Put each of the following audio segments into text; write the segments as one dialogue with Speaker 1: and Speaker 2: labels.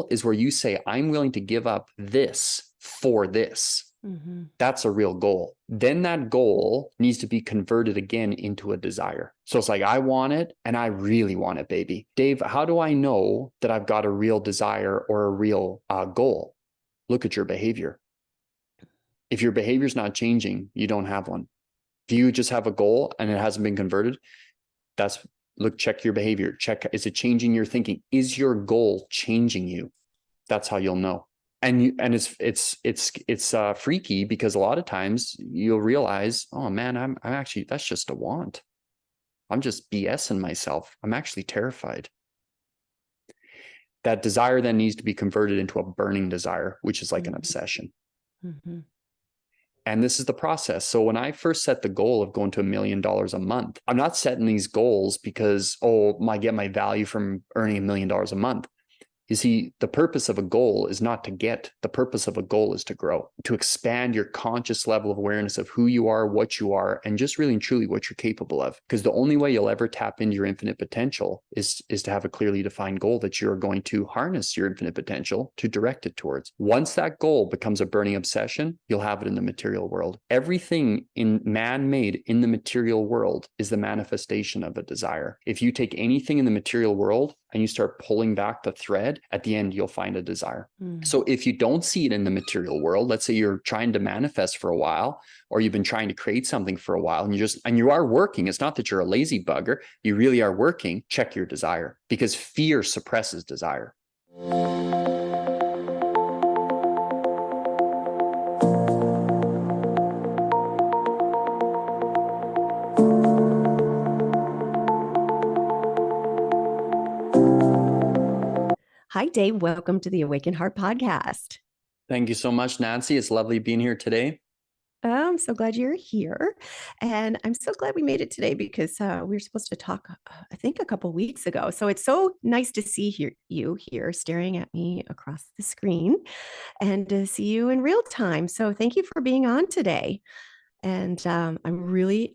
Speaker 1: goal is where you say, I'm willing to give up this for this. That's a real goal. Then that goal needs to be converted again into a desire. So it's like, I want it and I really want it, baby. Dave, how do I know that I've got a real desire or a real goal? Look at your behavior. If your behavior is not changing, you don't have one. If you just have a goal and it hasn't been converted, check your behavior. Check, is it changing your thinking? Is your goal changing you? That's how you'll know. And it's freaky, because a lot of times you'll realize, oh man, I'm actually, that's just a want. I'm just BSing myself. I'm actually terrified. That desire then needs to be converted into a burning desire, which is like an obsession. And this is the process. So when I first set the goal of going to $1 million a month, I'm not setting these goals because, I get my value from earning $1 million a month. You see, the purpose of a goal is not to get. The purpose of a goal is to grow, to expand your conscious level of awareness of who you are, what you are, and just really and truly what you're capable of. Because the only way you'll ever tap into your infinite potential is to have a clearly defined goal that you're going to harness your infinite potential to direct it towards. Once that goal becomes a burning obsession, you'll have it in the material world. Everything in man-made in the material world is the manifestation of a desire. If you take anything in the material world and you start pulling back the thread, at the end, you'll find a desire. So if you don't see it in the material world, let's say you're trying to manifest for a while, or you've been trying to create something for a while, and you are working. It's not that you're a lazy bugger. You really are working. Check your desire, because fear suppresses desire.
Speaker 2: Hi, Dave. Welcome to the Awakened Heart podcast.
Speaker 1: Thank you so much, Nancy. It's lovely being here today.
Speaker 2: I'm so glad you're here. And I'm so glad we made it today, because we were supposed to talk, I think, a couple weeks ago. So it's so nice to see you here staring at me across the screen and to see you in real time. So thank you for being on today. And I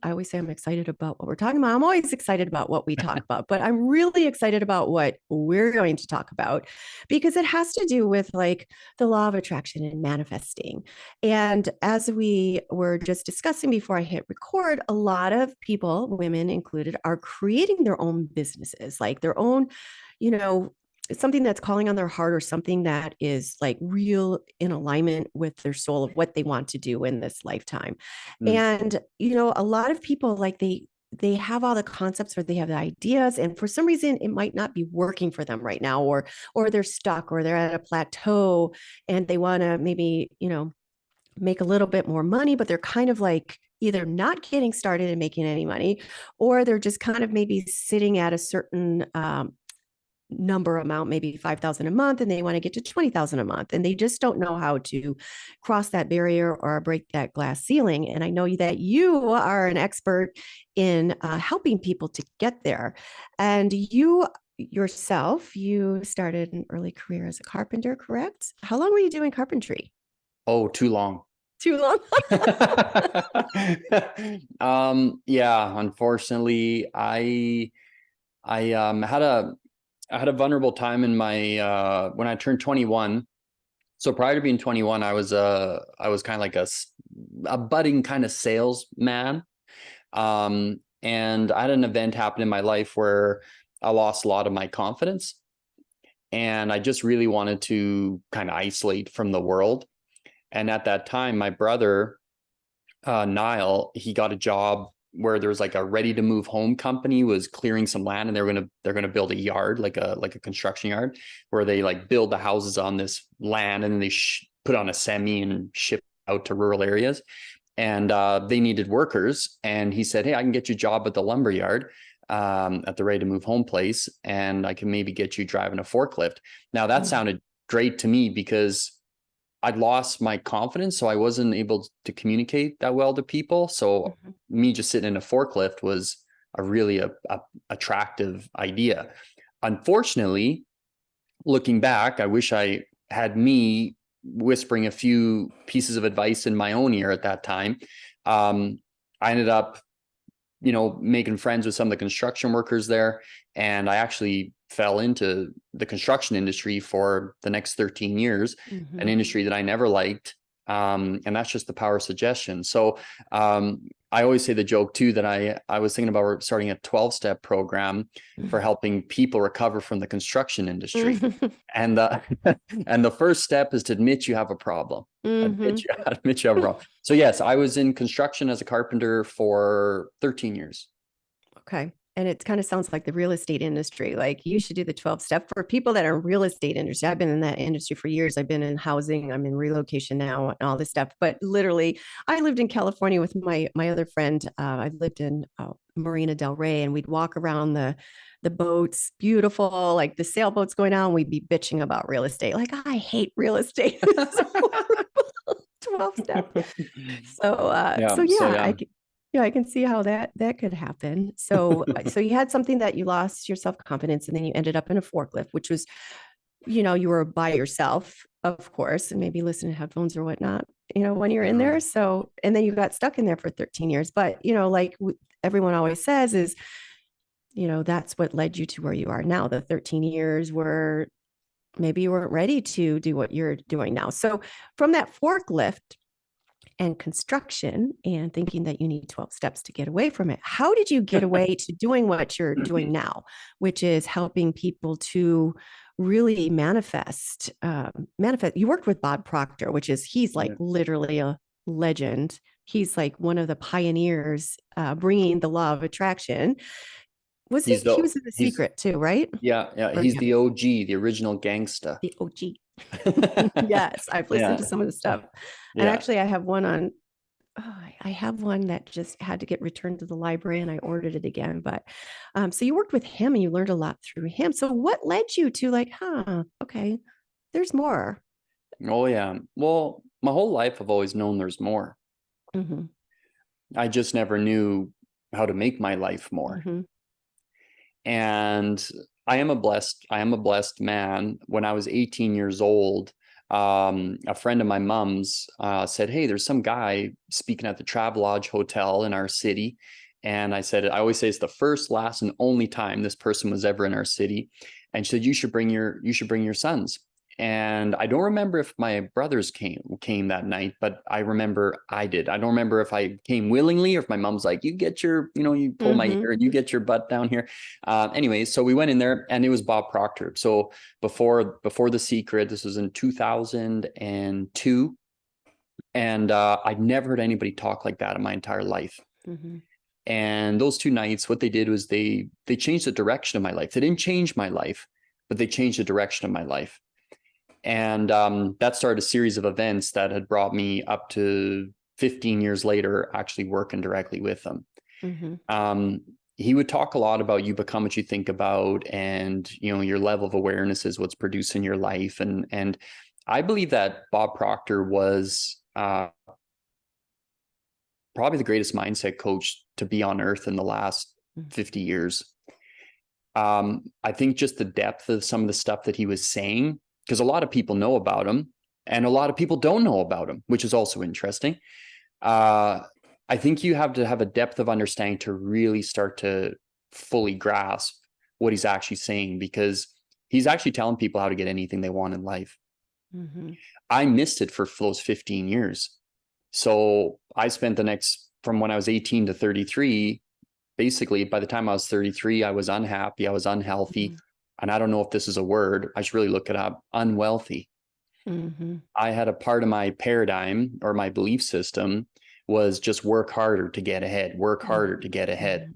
Speaker 2: always say I'm excited about what we're talking about. I'm always excited about what we talk about, but I'm really excited about what we're going to talk about, because it has to do with like the law of attraction and manifesting. And as we were just discussing before I hit record, a lot of people, women included, are creating their own businesses, like their own, something that's calling on their heart, or something that is like real in alignment with their soul of what they want to do in this lifetime. And, a lot of people, like they have all the concepts, or they have the ideas, and for some reason it might not be working for them right now, or they're stuck, or they're at a plateau, and they want to maybe, make a little bit more money, but they're kind of like either not getting started and making any money, or they're just kind of maybe sitting at a certain number amount, maybe 5,000 a month, and they want to get to 20,000 a month, and they just don't know how to cross that barrier or break that glass ceiling. And I know that you are an expert in helping people to get there. And you yourself, you started an early career as a carpenter, correct? How long were you doing carpentry?
Speaker 1: Oh, too long.
Speaker 2: Too long.
Speaker 1: Yeah, unfortunately, I had a vulnerable time in my when I turned 21. So prior to being 21, I was kind of like a budding kind of salesman. And I had an event happen in my life where I lost a lot of my confidence, and I just really wanted to kind of isolate from the world. And at that time, my brother, Niall, he got a job where there was like a ready to move home company was clearing some land, and they're gonna build a yard, like a construction yard, where they like build the houses on this land, and then they put on a semi and ship out to rural areas. And they needed workers, and he said, "Hey, I can get you a job at the lumber yard, at the ready to move home place, and I can maybe get you driving a forklift." Now that sounded great to me, because I'd lost my confidence, so I wasn't able to communicate that well to people. So me just sitting in a forklift was a really attractive idea. Unfortunately, looking back, I wish I had me whispering a few pieces of advice in my own ear at that time. I ended up making friends with some of the construction workers there. And I actually fell into the construction industry for the next 13 years, an industry that I never liked. And that's just the power of suggestion. So I always say the joke too, that I was thinking about starting a 12-step program for helping people recover from the construction industry. And and the first step is to admit you have a problem. Admit you have a problem. So yes, I was in construction as a carpenter for 13 years.
Speaker 2: Okay. And it kind of sounds like the real estate industry. Like you should do the 12 step for people that are in real estate industry. I've been in that industry for years. I've been in housing. I'm in relocation now and all this stuff. But literally, I lived in California with my other friend. I lived in Marina Del Rey, and we'd walk around the boats, beautiful, like the sailboats going on. We'd be bitching about real estate. Like, I hate real estate. 12 step. So I can see how that could happen. So you had something that you lost your self-confidence, and then you ended up in a forklift, which was, you were by yourself, of course, and maybe listening to headphones or whatnot, when you're in there. So, and then you got stuck in there for 13 years. But, like everyone always says is, that's what led you to where you are now. The 13 years were maybe you weren't ready to do what you're doing now. So from that forklift and construction and thinking that you need 12 steps to get away from it, how did you get away to doing what you're doing now, which is helping people to really manifest? You worked with Bob Proctor, he's like literally a legend. He's like one of the pioneers bringing the law of attraction. He was in The Secret too, right?
Speaker 1: Yeah. He's the OG, the original gangsta.
Speaker 2: The OG. Yes, I've listened to some of the stuff. And actually I have one on, I have one that just had to get returned to the library, and I ordered it again. But so you worked with him and you learned a lot through him. So what led you to like, okay, there's more?
Speaker 1: Oh yeah. Well, my whole life I've always known there's more. I just never knew how to make my life more. And I am a blessed man. When I was 18 years old, a friend of my mom's said, "Hey, there's some guy speaking at the Travelodge Hotel in our city." And I always say it's the first, last, and only time this person was ever in our city. And she said, you should bring your sons. And I don't remember if my brothers came that night, but I remember I did. I don't remember if I came willingly or if my mom's like, you get your, you pull my ear and you get your butt down here. Anyway, so we went in there, and it was Bob Proctor. So before The Secret, this was in 2002. And I'd never heard anybody talk like that in my entire life. And those 2 nights, what they did was they changed the direction of my life. They didn't change my life, but they changed the direction of my life. And that started a series of events that had brought me up to 15 years later, actually working directly with them. He would talk a lot about you become what you think about, and your level of awareness is what's producing your life. And I believe that Bob Proctor was probably the greatest mindset coach to be on earth in the last 50 years. I think just the depth of some of the stuff that he was saying, because a lot of people know about him and a lot of people don't know about him, which is also interesting. I think you have to have a depth of understanding to really start to fully grasp what he's actually saying, because he's actually telling people how to get anything they want in life. I missed it for those 15 years. So I spent from when I was 18 to 33, basically by the time I was 33, I was unhappy, I was unhealthy. And I don't know if this is a word, I should really look it up, unwealthy. I had a part of my paradigm or my belief system was just work harder to get ahead, work harder to get ahead.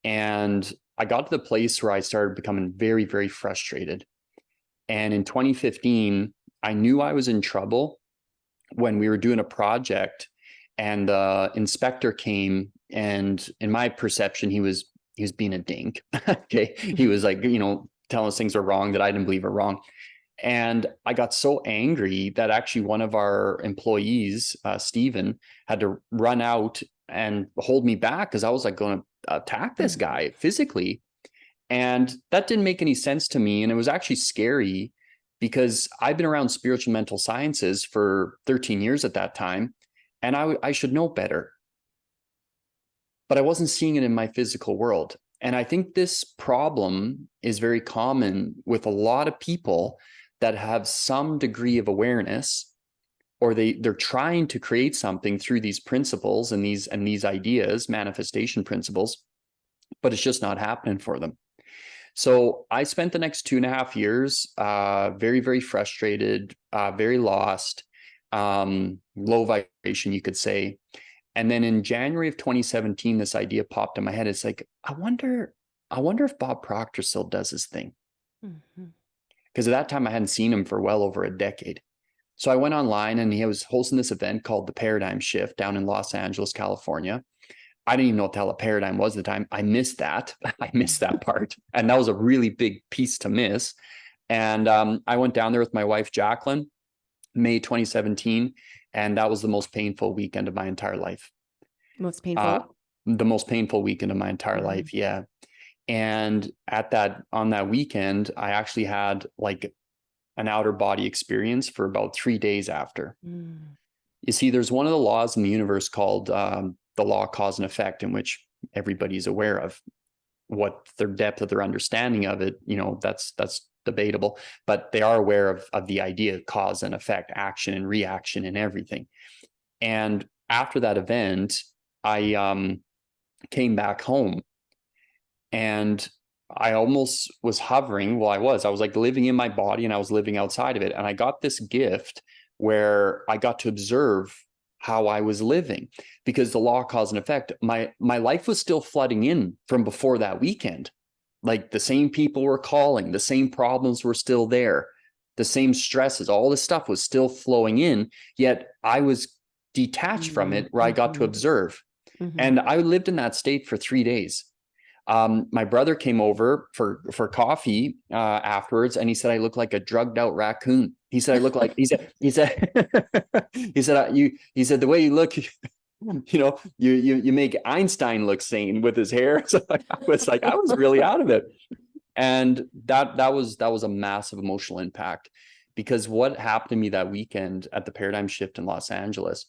Speaker 1: And I got to the place where I started becoming very, very frustrated. And in 2015, I knew I was in trouble when we were doing a project, and the inspector came, and in my perception, he was being a dink. Okay. He was like, telling us things are wrong that I didn't believe are wrong. And I got so angry that actually one of our employees, Steven, had to run out and hold me back, because I was like going to attack this guy physically. And that didn't make any sense to me. And it was actually scary, because I've been around spiritual mental sciences for 13 years at that time, and I should know better. but I wasn't seeing it in my physical world. And I think this problem is very common with a lot of people that have some degree of awareness, or they're trying to create something through these principles and these ideas, manifestation principles, but it's just not happening for them. So I spent the next 2.5 years very, very frustrated, very lost, low vibration, you could say. And then in January of 2017, this idea popped in my head. It's like, I wonder if Bob Proctor still does his thing. Because at that time I hadn't seen him for well over a decade. So I went online, and he was hosting this event called the Paradigm Shift down in Los Angeles, California. I didn't even know what the hell a paradigm was at the time. I missed that. I missed that part. And that was a really big piece to miss. And I went down there with my wife, Jacqueline, May 2017. And that was the most painful weekend of my entire life.
Speaker 2: Most painful?
Speaker 1: The most painful weekend of my entire life. Yeah. And on that weekend, I actually had like an outer body experience for about 3 days after. You see, there's one of the laws in the universe called the law of cause and effect, in which everybody's aware of. What their depth of their understanding of it, that's debatable, but they are aware of the idea of cause and effect, action and reaction and everything. And after that event, I came back home, and I almost was hovering. Well, I was like living in my body, and I was living outside of it. And I got this gift where I got to observe how I was living, because the law of cause and effect, my life was still flooding in from before that weekend. Like the same people were calling, the same problems were still there, the same stresses, all this stuff was still flowing in, yet I was detached from it, where I got to observe. And I lived in that state for 3 days. My brother came over for coffee afterwards, and he said I look like a drugged out raccoon. He said I look like he said he said the way you look, you make Einstein look sane with his hair. So I was really out of it, and that was a massive emotional impact, because what happened to me that weekend at the Paradigm Shift in Los Angeles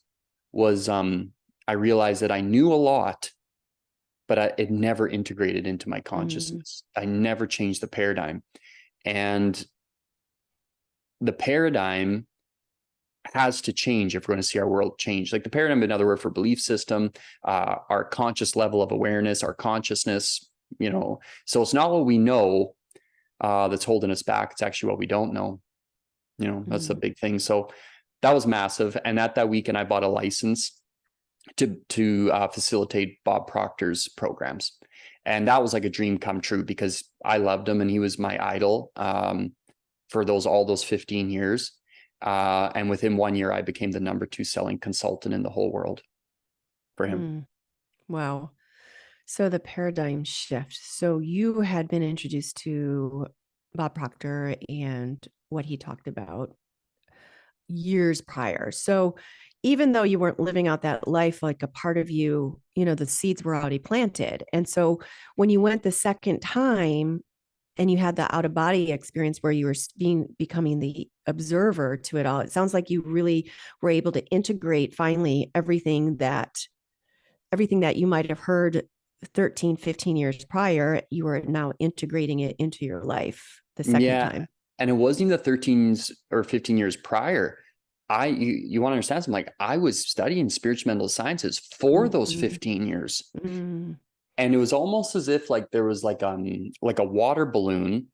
Speaker 1: was I realized that I knew a lot, but it never integrated into my consciousness. I never changed the paradigm. And the paradigm has to change if we're going to see our world change. Like the paradigm, another word for belief system, our conscious level of awareness, our consciousness, so it's not what we know that's holding us back. It's actually what we don't know. That's the big thing. So that was massive. And at that weekend, I bought a license to facilitate Bob Proctor's programs. And that was like a dream come true, because I loved him and he was my idol for all those 15 years. And within 1 year, I became the number 2 selling consultant in the whole world for him.
Speaker 2: Wow. So the paradigm shift. So you had been introduced to Bob Proctor and what he talked about years prior. So even though you weren't living out that life, like a part of you, the seeds were already planted. And so when you went the second time and you had the out of body experience where you were becoming the observer to it all, it sounds like you really were able to integrate finally everything that you might have heard 13, 15 years prior, you were now integrating it into your life the second time.
Speaker 1: And it wasn't even the 13 or 15 years prior. You want to understand something? Like, I was studying spiritual mental sciences for those 15 years. And it was almost as if like there was like a water balloon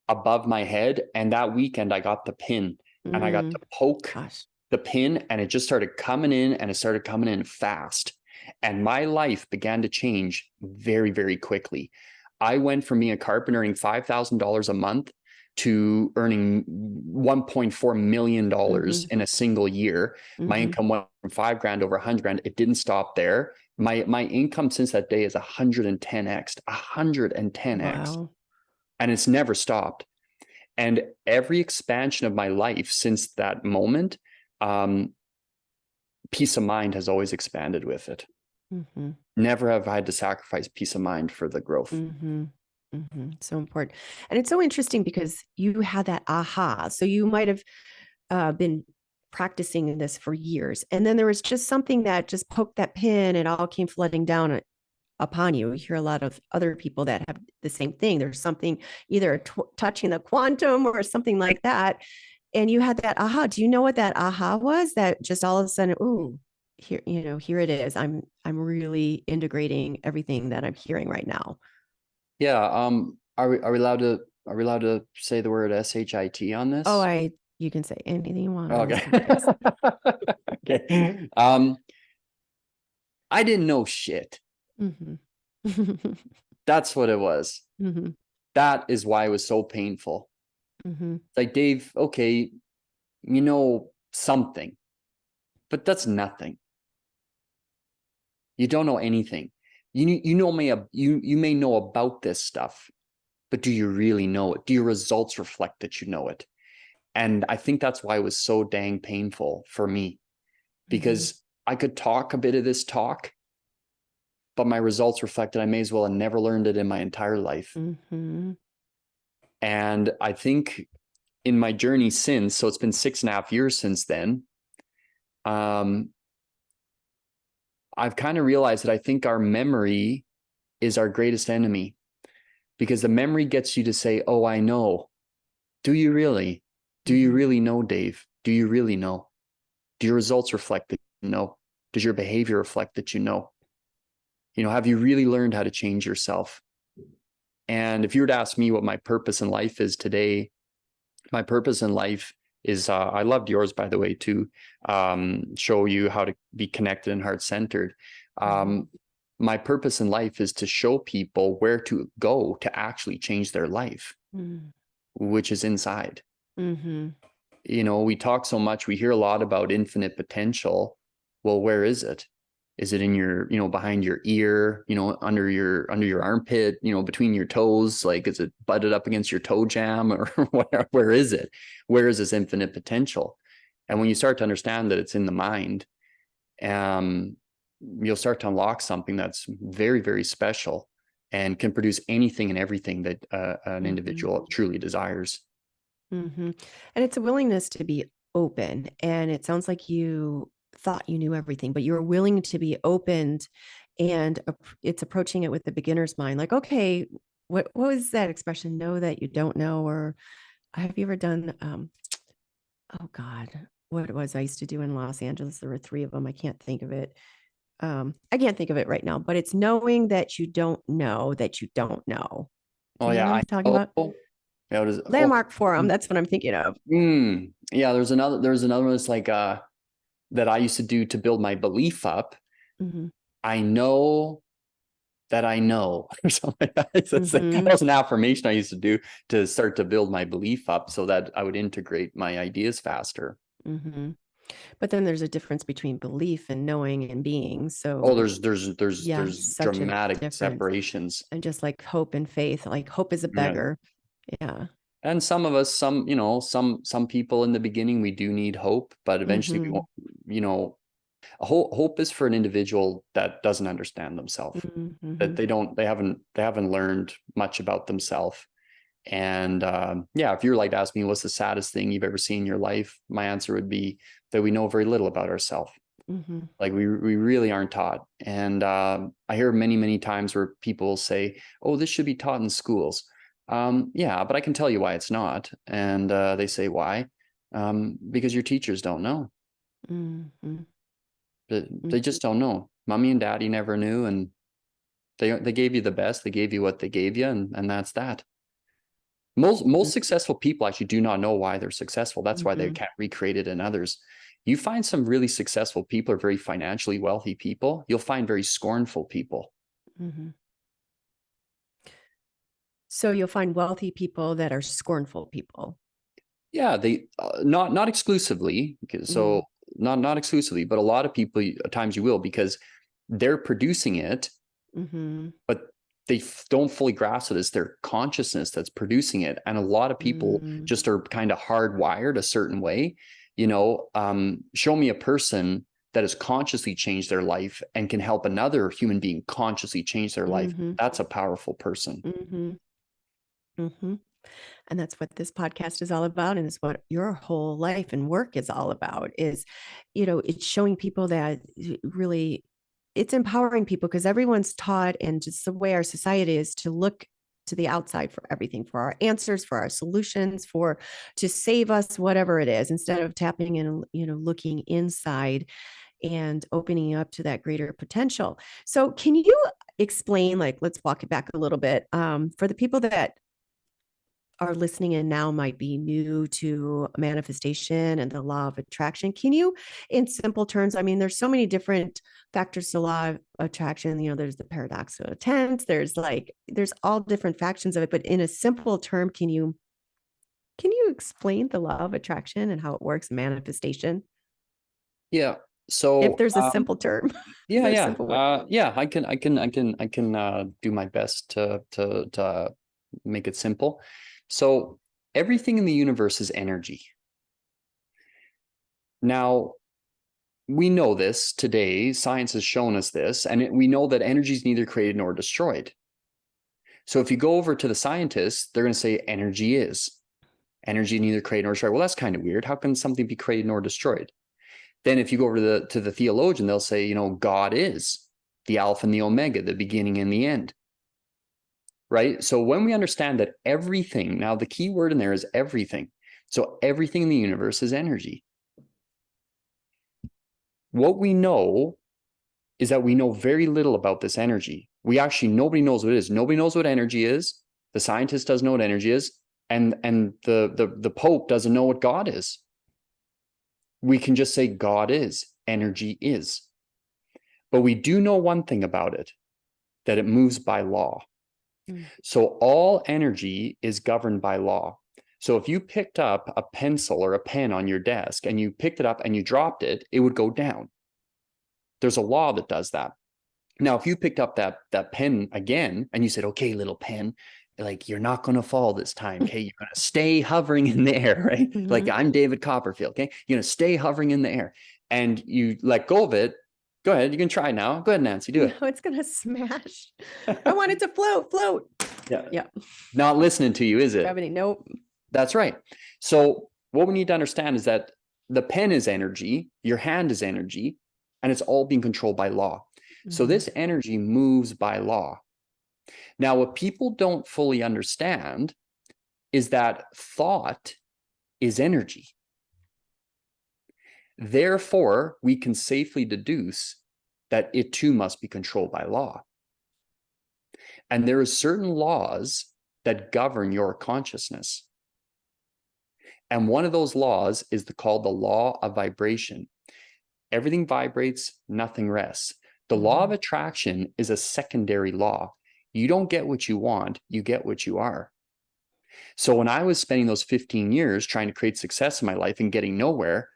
Speaker 1: above my head. And that weekend I got the pin and I got to poke the pin, and it just started coming in, and it started coming in fast. And my life began to change very, very quickly. I went from being a carpenter earning $5,000 a month to earning $1.4 million in a single year. My income went from $5,000 over $100,000. It didn't stop there. My income since that day is 110x, 110x. Wow. And it's never stopped. And every expansion of my life since that moment, peace of mind has always expanded with it. Never have I had to sacrifice peace of mind for the growth.
Speaker 2: So important. And it's so interesting because you had that aha. So you might have been practicing this for years. And then there was just something that just poked that pin, and it all came flooding down upon you. You hear a lot of other people that have the same thing. There's something either touching the quantum or something like that. And you had that aha. Do you know what that aha was? That just all of a sudden, ooh, here, here it is. I'm really integrating everything that I'm hearing right now.
Speaker 1: Yeah. Are we allowed to say the word SHIT on this?
Speaker 2: Oh, you can say anything you want.
Speaker 1: Okay. Okay. I didn't know shit.
Speaker 2: Mm-hmm.
Speaker 1: That's what it was.
Speaker 2: Mm-hmm.
Speaker 1: That is why it was so painful.
Speaker 2: Mm-hmm.
Speaker 1: Like, Dave, okay, you know something, but that's nothing. You don't know anything. You may know about this stuff, but do you really know it? Do your results reflect that you know it? And I think that's why it was so dang painful for me, because I could talk a bit of this talk, but my results reflected I may as well have never learned it in my entire life.
Speaker 2: Mm-hmm.
Speaker 1: And I think in my journey since, so it's been 6.5 years since then, I've kind of realized that I think our memory is our greatest enemy, because the memory gets you to say, oh, I know. Do you really? Do you really know, Dave? Do you really know? Do your results reflect that you know? Does your behavior reflect that you know? Have you really learned how to change yourself? And if you were to ask me what my purpose in life is today, my purpose in life is, I loved yours, by the way, to show you how to be connected and heart-centered. My purpose in life is to show people where to go to actually change their life, which is inside. We talk so much, we hear a lot about infinite potential. Well, where is it? Is it in your, behind your ear, under your armpit, between your toes? Like, is it butted up against your toe jam, or where is it? Where is this infinite potential? And when you start to understand that it's in the mind, you'll start to unlock something that's very, very special and can produce anything and everything that an individual truly desires.
Speaker 2: And it's a willingness to be open. And it sounds like you thought you knew everything, but you're willing to be opened, and it's approaching it with the beginner's mind. Like, okay, what was that expression? Know that you don't know. Or have you ever done, oh God, what it was I used to do in Los Angeles? There were 3 of them. I can't think of it. I can't think of it right now, but it's knowing that you don't know that you don't know. Do you know what I'm talking about?
Speaker 1: Yeah, it is,
Speaker 2: Landmark Forum. That's what I'm thinking of.
Speaker 1: Yeah, there's another one that's like that I used to do to build my belief up. I know that I know, or something like that. That was an affirmation I used to do to start to build my belief up so that I would integrate my ideas faster.
Speaker 2: But then there's a difference between belief and knowing and being. So
Speaker 1: there's dramatic separations.
Speaker 2: And just like hope and faith, like hope is a beggar. Yeah.
Speaker 1: And some of us, some people in the beginning, we do need hope, but eventually we won't, hope is for an individual that doesn't understand themselves, that they haven't learned much about themselves. And if you're like to ask me what's the saddest thing you've ever seen in your life, my answer would be that we know very little about ourselves. Like we really aren't taught. And I hear many times where people say, oh, this should be taught in schools. But I can tell you why it's not. And they say, why? Because your teachers don't know. They just don't know. Mommy and daddy never knew, and they gave you the best. They gave you what they gave you, and that's that. Most successful people actually do not know why they're successful. That's why they can't recreate it in others. You find some really successful people are very financially wealthy people. You'll find very scornful people.
Speaker 2: So you'll find wealthy people that are scornful people.
Speaker 1: Yeah, they not exclusively. So not exclusively, but a lot of people at times you will, because they're producing it, but they don't fully grasp it as their consciousness that's producing it. And a lot of people just are kind of hardwired a certain way. Show me a person that has consciously changed their life and can help another human being consciously change their life. That's a powerful person.
Speaker 2: And that's what this podcast is all about. And it's what your whole life and work is all about is, it's showing people that really it's empowering people because everyone's taught and just the way our society is to look to the outside for everything, for our answers, for our solutions, for to save us, whatever it is, instead of tapping in, looking inside and opening up to that greater potential. So can you explain, like, let's walk it back a little bit, for the people that are listening in now might be new to manifestation and the law of attraction. Can you, in simple terms, I mean, there's so many different factors to law of attraction. There's the paradox of intent. There's all different factions of it. But in a simple term, can you explain the law of attraction and how it works, manifestation?
Speaker 1: Yeah.
Speaker 2: If
Speaker 1: So,
Speaker 2: there's a simple term, is
Speaker 1: yeah,
Speaker 2: there a
Speaker 1: yeah,
Speaker 2: simple word?
Speaker 1: yeah. I can do my best to make it simple. So everything in the universe is energy. Now, we know this today. Science has shown us this, and we know that energy is neither created nor destroyed. So if you go over to the scientists, they're going to say energy is. Energy neither created nor destroyed. Well, that's kind of weird. How can something be created nor destroyed? Then if you go over to the theologian, they'll say, God is the Alpha and the Omega, the beginning and the end. Right? So when we understand that everything, now the key word in there is everything. So everything in the universe is energy. What we know is that we know very little about this energy. Nobody knows what it is. Nobody knows what energy is. The scientist doesn't know what energy is. And the Pope doesn't know what God is. We can just say God is, energy is. But we do know one thing about it, that it moves by law. So all energy is governed by law. So if you picked up a pencil or a pen on your desk and you picked it up and you dropped it, it would go down. There's a law that does that. Now, if you picked up that pen again and you said, okay, little pen, like you're not going to fall this time. Okay. You're going to stay hovering in the air, right?
Speaker 2: Mm-hmm.
Speaker 1: Like I'm David Copperfield. Okay. You're going to stay hovering in the air and you let go of it. Go ahead. You can try now. Go ahead, Nancy, do it.
Speaker 2: No, it's going to smash. I want it to float.
Speaker 1: Yeah.
Speaker 2: Yeah.
Speaker 1: Not listening to you, is it?
Speaker 2: Gravity. Nope.
Speaker 1: That's right. So what we need to understand is that the pen is energy, your hand is energy, and it's all being controlled by law. So this energy moves by law. Now, what people don't fully understand is that thought is energy. Therefore, we can safely deduce that it too must be controlled by law. And there are certain laws that govern your consciousness. And one of those laws is called the law of vibration. Everything vibrates, nothing rests. The law of attraction is a secondary law. You don't get what you want, you get what you are. So when I was spending those 15 years trying to create success in my life and getting nowhere,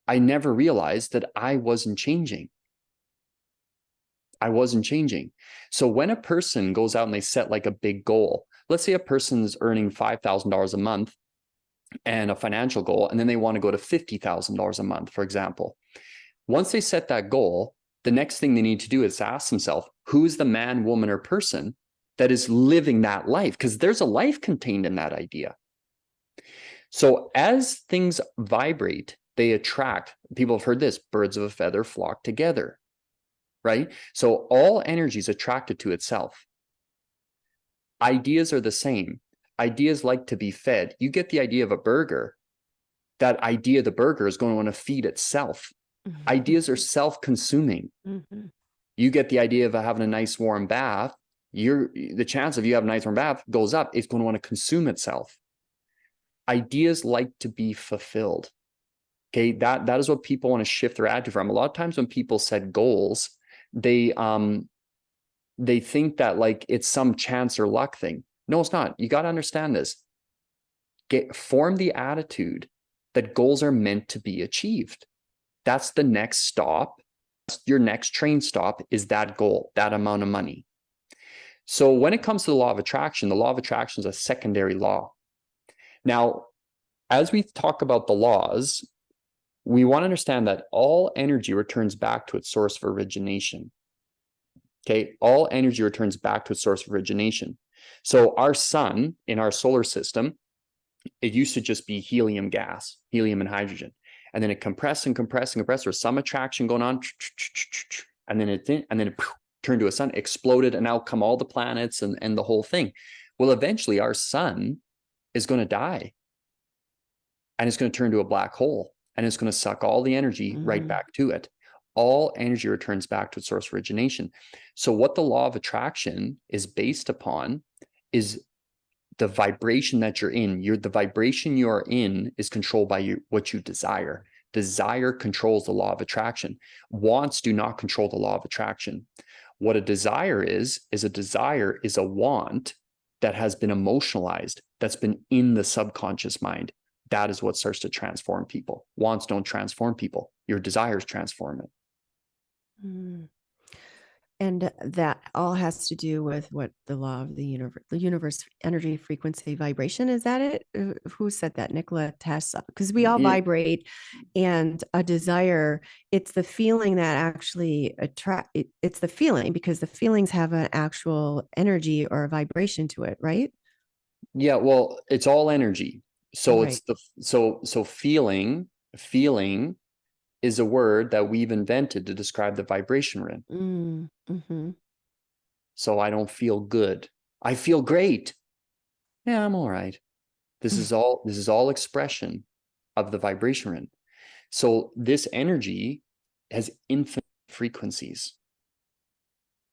Speaker 1: I never realized that I wasn't changing. I wasn't changing. So when a person goes out and they set like a big goal, let's say a person's earning $5,000 a month and a financial goal, and then they want to go to $50,000 a month, for example. Once they set that goal, the next thing they need to do is ask themselves, who's the man, woman, or person that is living that life? Because there's a life contained in that idea. So as things vibrate, they attract. People have heard this, birds of a feather flock together, right? So all energy is attracted to itself. Ideas are the same. Ideas like to be fed. You get the idea of a burger. That idea, the burger, is going to want to feed itself. Ideas are self-consuming. You get the idea of having a nice warm bath. The chance of you having a nice warm bath goes up. It's going to want to consume itself. Ideas like to be fulfilled. Okay, that is what people want to shift their attitude from. A lot of times when people set goals, they think that like it's some chance or luck thing. No, it's not. You got to understand this. Form the attitude that goals are meant to be achieved. That's the next stop. Your next train stop is that goal, that amount of money. So when it comes to the law of attraction is a secondary law. Now, as we talk about the laws, we want to understand that all energy returns back to its source of origination. Okay, all energy returns back to its source of origination. So our sun in our solar system, it used to just be helium gas, helium and hydrogen. And then it compressed and compressed and compressed. There's some attraction going on. And then it turned to a sun, exploded, and out come all the planets and the whole thing. Well, eventually our sun is going to die. And it's going to turn to a black hole. And it's going to suck all the energy right back to it. All energy returns back to its source of origination. So what the law of attraction is based upon is the vibration that you're in. The vibration you are in is controlled by what you desire. Desire controls the law of attraction. Wants do not control the law of attraction. What a desire is a want that has been emotionalized, that's been in the subconscious mind. That is what starts to transform people. Wants don't transform people. Your desires transform it.
Speaker 2: Mm. And that all has to do with what the law of the universe, energy, frequency, vibration. Is that it? Who said that? Nikola Tesla. Because we all vibrate, and a desire, it's the feeling that actually it's the feeling, because the feelings have an actual energy or a vibration to it, right?
Speaker 1: Yeah, well, it's all energy. So
Speaker 2: Right.
Speaker 1: so feeling is a word that we've invented to describe the vibration we're in.
Speaker 2: Mm-hmm.
Speaker 1: So I don't feel good. I feel great. Yeah, I'm all right. This is all expression of the vibration we're in. So this energy has infinite frequencies.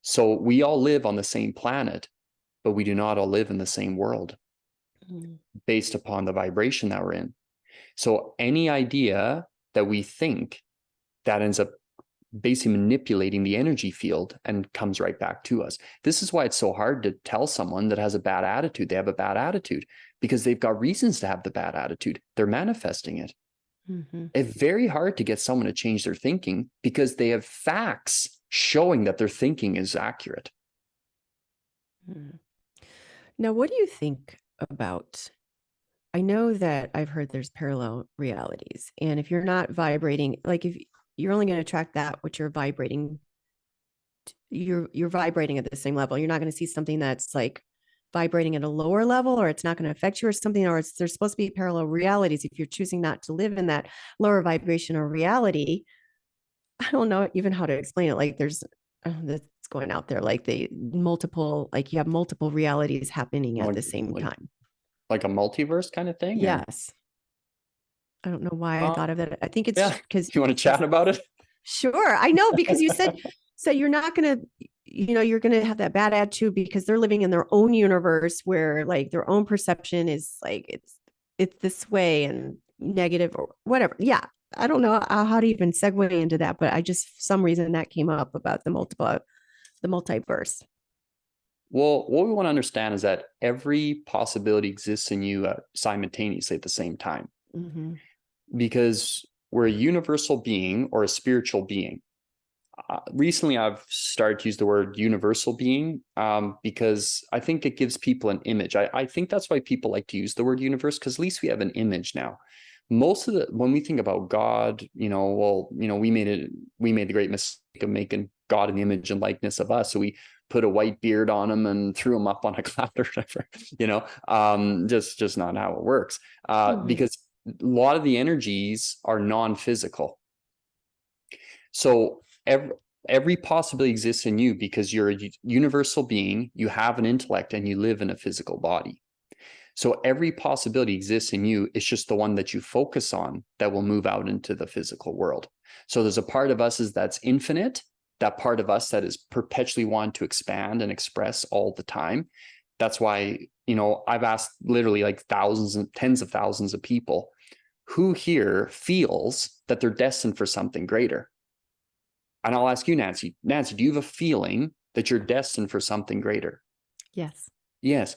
Speaker 1: So we all live on the same planet, but we do not all live in the same world based upon the vibration that we're in. So any idea that we think, that ends up basically manipulating the energy field and comes right back to us. This is why it's so hard to tell someone that has a bad attitude they have a bad attitude, because they've got reasons to have the bad attitude. They're manifesting it. It's very hard to get someone to change their thinking because they have facts showing that their thinking is accurate.
Speaker 2: Now, what do you think about? I know that I've heard there's parallel realities, and if you're not vibrating, like if you're only going to attract that which you're vibrating, you're vibrating at the same level. You're not going to see something that's like vibrating at a lower level, or it's not going to affect you or something, or there's supposed to be parallel realities. If you're choosing not to live in that lower vibration or reality, I don't know even how to explain it. Like there's that's going out there, like you have multiple realities happening at the same time.
Speaker 1: Like a multiverse kind of thing?
Speaker 2: Yes. I don't know why I thought of that. I think it's because
Speaker 1: you want to chat about it?
Speaker 2: Sure. I know, because you said, so you're not going to, you're going to have that bad attitude because they're living in their own universe where like their own perception is like, it's this way and negative or whatever. Yeah. I don't know how to even segue into that, but for some reason that came up about the multiverse.
Speaker 1: Well, what we want to understand is that every possibility exists in you simultaneously at the same time. Because we're a universal being or a spiritual being. Recently, I've started to use the word universal being because I think it gives people an image. I think that's why people like to use the word universe, because at least we have an image now. When we think about God, we made the great mistake of making God in the image and likeness of us. So we put a white beard on him and threw him up on a cloud or whatever, just not how it works. Because a lot of the energies are non-physical. So every possibility exists in you because you're a universal being, you have an intellect, and you live in a physical body. So every possibility exists in you. It's just the one that you focus on that will move out into the physical world. So there's a part of us that's infinite, that part of us that is perpetually wanting to expand and express all the time. That's why, I've asked literally like thousands and tens of thousands of people, who here feels that they're destined for something greater? And I'll ask you, Nancy. Nancy, do you have a feeling that you're destined for something greater?
Speaker 2: Yes.
Speaker 1: Yes.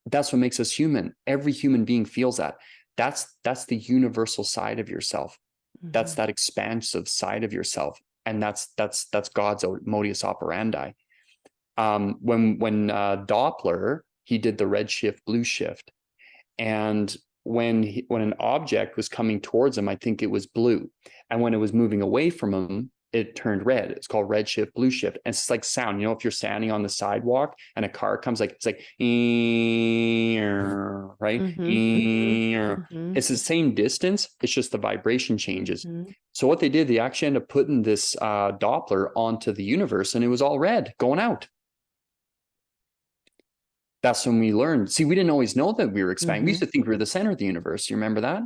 Speaker 1: That's what makes us human. Every human being feels that. That's the universal side of yourself. That's that expansive side of yourself. And that's God's modus operandi. When Doppler, he did the red shift, blue shift. And when an object was coming towards him, I think it was blue. And when it was moving away from him, it turned red. It's called red shift, blue shift. And it's like sound. You know, if you're standing on the sidewalk and a car comes, like, it's like, right? It's the same distance. It's just the vibration changes. So what they did, they actually ended up putting this Doppler onto the universe, and it was all red going out. That's when we learned. See, we didn't always know that we were expanding. We used to think we were the center of the universe. You remember that?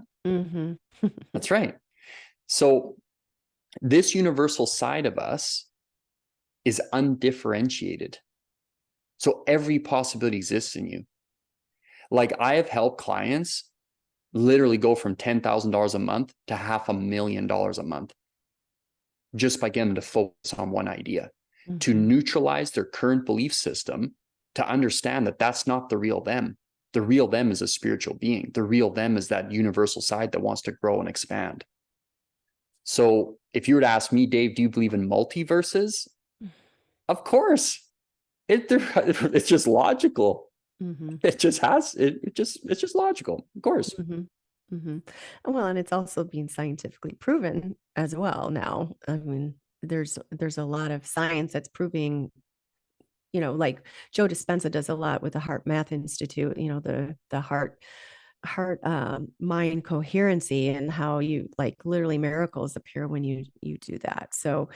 Speaker 1: That's right. So this universal side of us is undifferentiated. So every possibility exists in you. Like, I have helped clients literally go from $10,000 a month to $500,000 a month just by getting them to focus on one idea, to neutralize their current belief system, to understand that that's not the real them. The real them is a spiritual being. The real them is that universal side that wants to grow and expand. So if you were to ask me, Dave, do you believe in multiverses? Of course. It's just logical. It's just logical. Of course.
Speaker 2: Well, and it's also being scientifically proven as well now. I mean, there's a lot of science that's proving, like Joe Dispenza does a lot with the Heart Math Institute, the heart mind coherency, and how you, like, literally miracles appear when you do that. So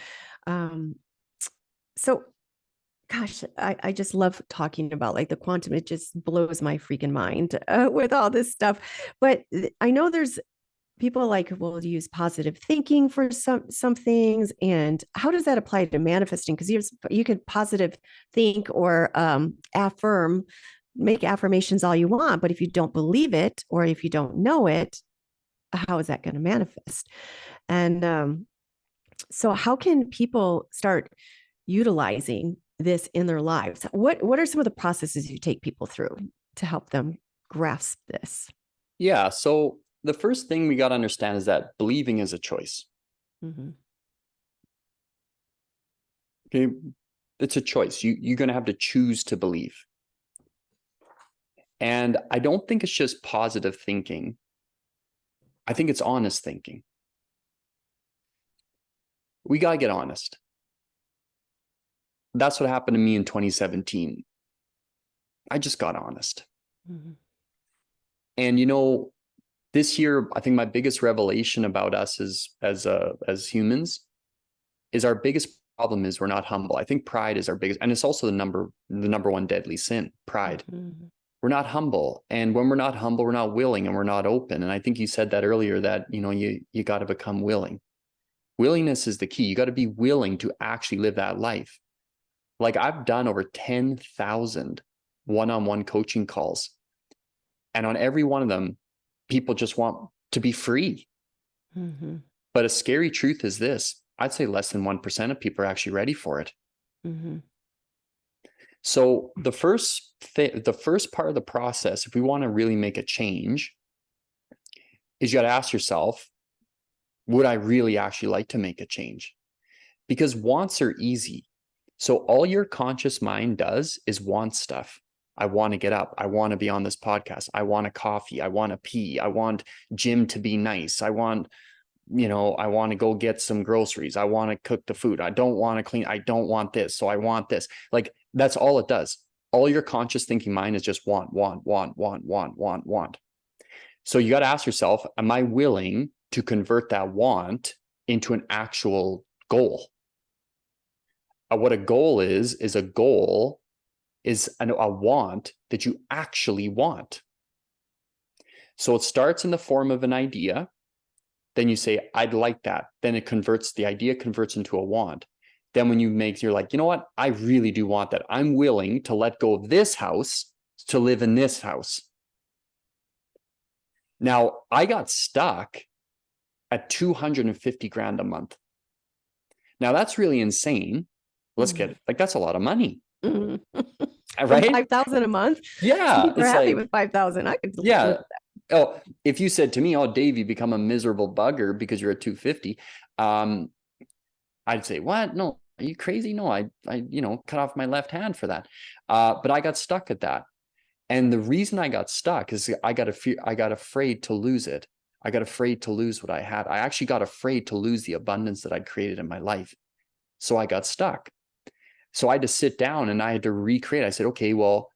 Speaker 2: gosh, I just love talking about, like, the quantum. It just blows my freaking mind with all this stuff. But I know there's people will use positive thinking for some things. And how does that apply to manifesting? Because you could positive think or make affirmations all you want, but if you don't believe it or if you don't know it, how is that going to manifest? And so how can people start utilizing this in their lives? What are some of the processes you take people through to help them grasp this?
Speaker 1: Yeah. So the first thing we got to understand is that believing is a choice. Okay. It's a choice. You're going to have to choose to believe. And I don't think it's just positive thinking. I think it's honest thinking. We got to get honest. That's what happened to me in 2017. I just got honest. And this year, I think my biggest revelation about us as humans is our biggest problem is we're not humble. I think pride is our biggest, and it's also the number one deadly sin, pride. We're not humble. And when we're not humble, we're not willing and we're not open. And I think you said that earlier, that, you got to become willing. Willingness is the key. You got to be willing to actually live that life. Like, I've done over 10,000 one-on-one coaching calls. And on every one of them, people just want to be free. But a scary truth is this: I'd say less than 1% of people are actually ready for it. So the first part of the process, if we want to really make a change, is you got to ask yourself, would I really actually like to make a change? Because wants are easy. So all your conscious mind does is want stuff. I want to get up. I want to be on this podcast. I want a coffee. I want to pee. I want Jim to be nice. I want to go get some groceries. I want to cook the food. I don't want to clean. I don't want this. So I want this. Like, that's all it does. All your conscious thinking mind is just want. So you got to ask yourself, am I willing to convert that want into an actual goal? What a goal is a goal is a want that you actually want. So it starts in the form of an idea. Then you say, I'd like that. Then the idea converts into a want. Then when you're like, you know what? I really do want that. I'm willing to let go of this house to live in this house. Now, I got stuck at $250,000 a month. Now, that's really insane. Let's get it. Like, that's a lot of money. Right?
Speaker 2: $5,000 a month.
Speaker 1: Yeah.
Speaker 2: People are happy with $5,000. I could live with that.
Speaker 1: Oh, if you said to me, oh, Dave, you become a miserable bugger because you're at 250, I'd say, what? No, are you crazy? No, I cut off my left hand for that. But I got stuck at that. And the reason I got stuck is I got afraid to lose it. I got afraid to lose what I had. I actually got afraid to lose the abundance that I'd created in my life. So I got stuck. So I had to sit down and I had to recreate. I said, okay, well,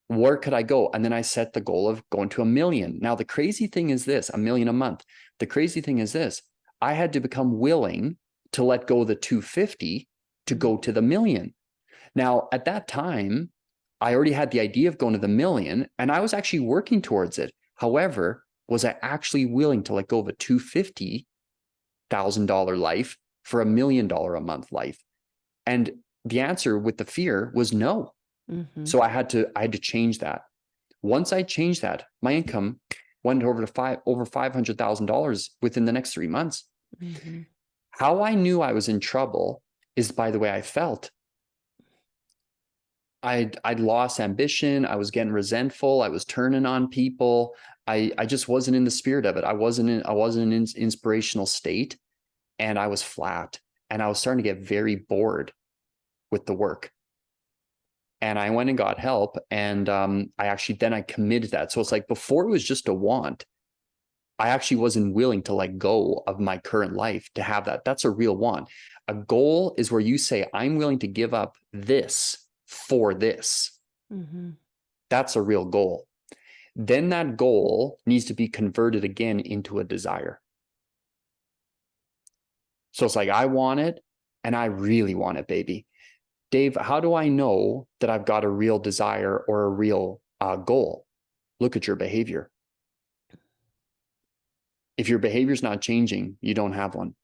Speaker 1: where could I go? And then I set the goal of going to 1 million. Now, the crazy thing is this, 1 million a month. The crazy thing is this, I had to become willing to let go of the 250 to go to the 1 million. Now, at that time, I already had the idea of going to the 1 million and I was actually working towards it. However, was I actually willing to let go of a $250,000 life for $1 million a month life? And the answer with the fear was no. So I had to change that. Once I changed that, my income went over $500,000 within the next 3 months. How I knew I was in trouble is by the way I felt. I'd lost ambition. I was getting resentful. I was turning on people. I just wasn't in the spirit of it. I wasn't in an inspirational state, and I was flat, and I was starting to get very bored with the work. And I went and got help, and I committed that. So it's like before it was just a want. I actually wasn't willing to let go of my current life to have that. That's a real want. A goal is where you say, I'm willing to give up this for this. That's a real goal. Then that goal needs to be converted again into a desire. So it's like, I want it and I really want it, baby. Dave, how do I know that I've got a real desire or a real goal? Look at your behavior. If your behavior is not changing, you don't have one.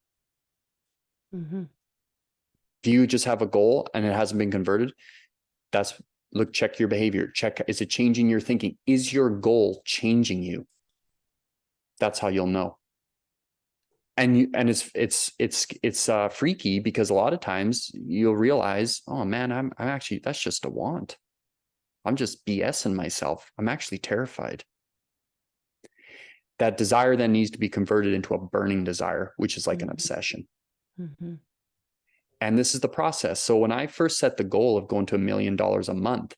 Speaker 1: If you just have a goal and it hasn't been converted, check your behavior. Check, is it changing your thinking? Is your goal changing you? That's how you'll know. And it's freaky because a lot of times you'll realize, oh man, I'm actually, that's just a want. I'm just BSing myself. I'm actually terrified. That desire then needs to be converted into a burning desire, which is like an obsession. And this is the process. So when I first set the goal of going to $1 million a month,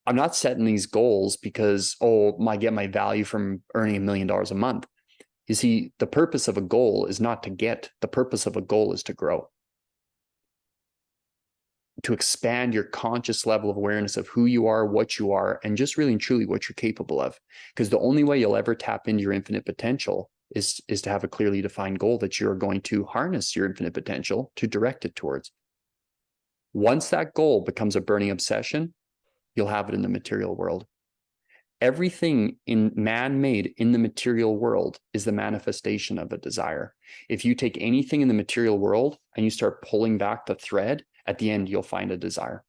Speaker 1: I'm not setting these goals because, I get my value from earning $1 million a month. You see, the purpose of a goal is not to get. The purpose of a goal is to grow, to expand your conscious level of awareness of who you are, what you are, and just really and truly what you're capable of. Because the only way you'll ever tap into your infinite potential is to have a clearly defined goal that you're going to harness your infinite potential to direct it towards. Once that goal becomes a burning obsession, you'll have it in the material world. Everything in man-made in the material world is the manifestation of a desire. If you take anything in the material world and you start pulling back the thread, at the end, you'll find a desire.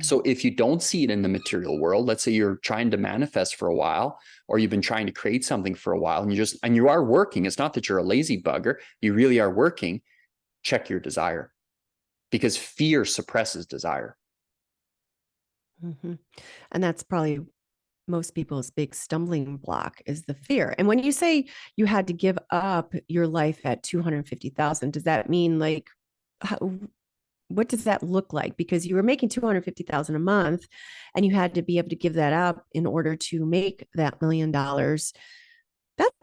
Speaker 1: So if you don't see it in the material world, let's say you're trying to manifest for a while, or you've been trying to create something for a while, and you are working, it's not that you're a lazy bugger, you really are working, check your desire. Because fear suppresses desire.
Speaker 2: And that's probably most people's big stumbling block is the fear. And when you say you had to give up your life at 250,000, does that mean like, what does that look like? Because you were making 250,000 a month and you had to be able to give that up in order to make that $1 million. That's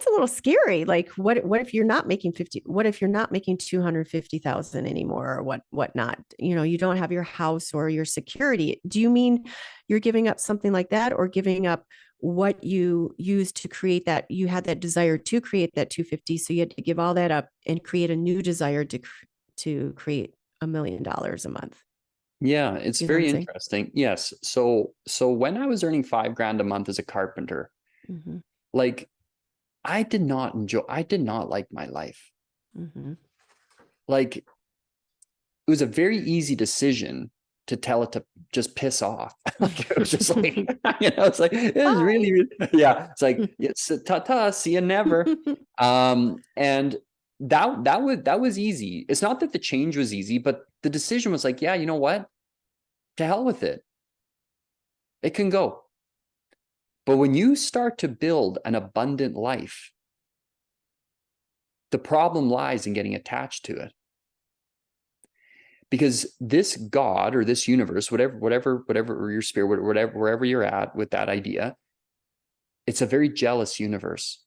Speaker 2: a little scary. Like what if you're not making 50, what if you're not making 250,000 anymore or whatnot? You don't have your house or your security. Do you mean you're giving up something like that, or giving up what you used to create that? You had that desire to create that 250. So you had to give all that up and create a new desire to create $1 million a month.
Speaker 1: Yeah, it's very interesting. Yes. So when I was earning $5,000 a month as a carpenter, like I did not like my life. Like it was a very easy decision to tell it to just piss off. Like it was just like, it's like, it was really, yeah. It's like, it's ta-ta, see you never. And that was easy. It's not that the change was easy, but the decision was like, yeah, you know what? To hell with it. It can go. But when you start to build an abundant life, the problem lies in getting attached to it. Because this God or this universe, whatever your spirit, wherever you're at with that idea, It's a very jealous universe.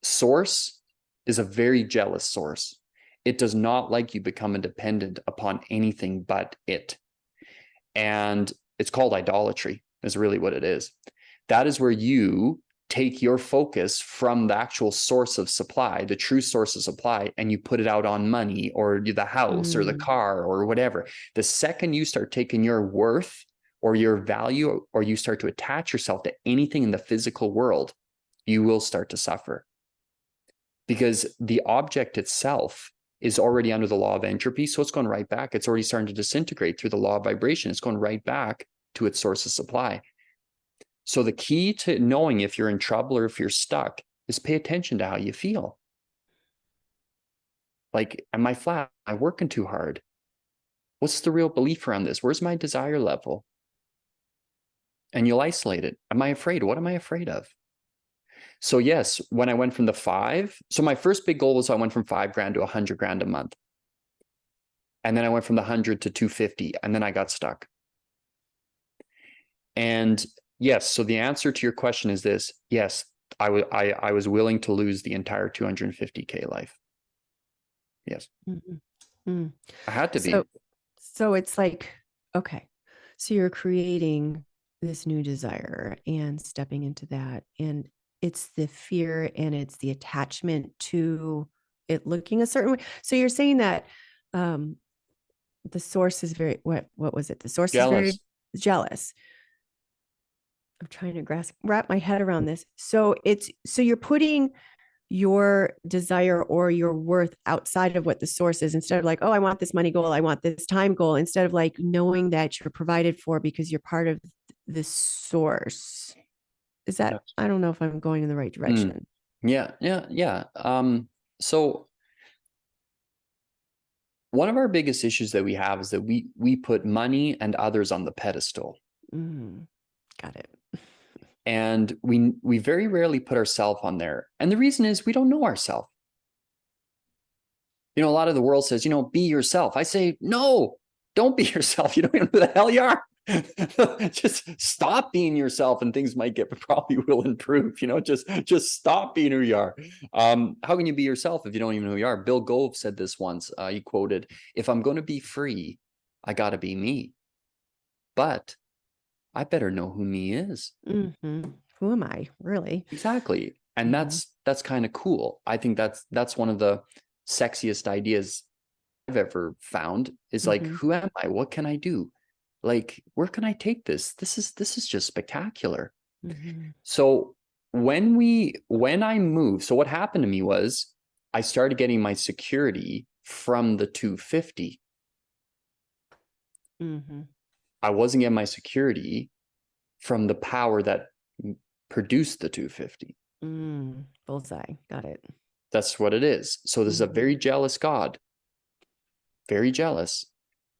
Speaker 1: Source is a very jealous source. It does not like you becoming dependent upon anything but it. And it's called idolatry, is really what it is. That is where you take your focus from the actual source of supply, the true source of supply, and you put it out on money or the house or the car or whatever. The second you start taking your worth or your value, or you start to attach yourself to anything in the physical world, you will start to suffer. Because the object itself is already under the law of entropy. So it's going right back. It's already starting to disintegrate through the law of vibration. It's going right back to its source of supply. So the key to knowing if you're in trouble or if you're stuck is pay attention to how you feel. Like, am I flat? Am I working too hard? What's the real belief around this? Where's my desire level? And you'll isolate it. Am I afraid? What am I afraid of? So yes, when I went from the 5, so my first big goal was I went from 5 grand to 100 grand a month. And then I went from the 100 to 250, and then I got stuck. And yes, so the answer to your question is this. Yes, I was willing to lose the entire 250K life. Yes. I had to be.
Speaker 2: So it's like, okay, so you're creating this new desire and stepping into that, and it's the fear and it's the attachment to it looking a certain way. So you're saying that the source is very, what was it? The source is very jealous. I'm trying to wrap my head around this. So you're putting your desire or your worth outside of what the source is, instead of like, oh, I want this money goal, I want this time goal, instead of like knowing that you're provided for because you're part of the source. Is that, I don't know if I'm going in the right direction.
Speaker 1: Yeah. So one of our biggest issues that we have is that we put money and others on the pedestal.
Speaker 2: Got it.
Speaker 1: And we very rarely put ourselves on there. And the reason is we don't know ourselves. You know, a lot of the world says, be yourself. I say, no, don't be yourself. You don't even know who the hell you are. Just stop being yourself and things might probably will improve. Just stop being who you are. How can you be yourself if you don't even know who you are? Bill Gove said this once. He quoted, if I'm going to be free, I got to be me. But I better know who me is.
Speaker 2: Who am I, really?
Speaker 1: Exactly. And that's kind of cool. I think that's one of the sexiest ideas I've ever found is like, who am I? What can I do? Like, where can I take this? This is just spectacular. So when I moved, so what happened to me was I started getting my security from the 250. I wasn't getting my security from the power that produced the 250.
Speaker 2: Bullseye. Got it.
Speaker 1: That's what it is. So this is a very jealous God. Very jealous.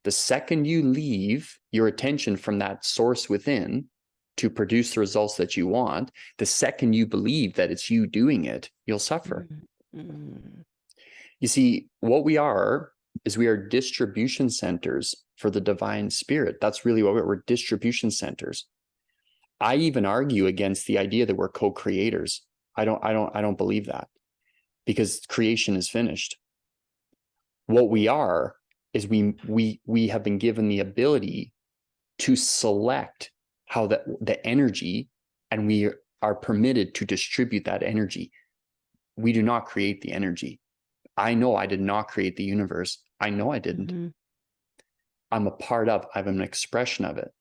Speaker 1: The second you leave your attention from that source within to produce the results that you want, the second you believe that it's you doing it, you'll suffer. You see, what we are is we are distribution centers for the divine spirit. That's really what we're distribution centers. I even argue against the idea that we're co-creators. I don't believe that, because creation is finished. What we are is we have been given the ability to select how the energy, and we are permitted to distribute that energy. We do not create the energy. I know I did not create the universe. I know I didn't. I'm a part of, I'm an expression of it.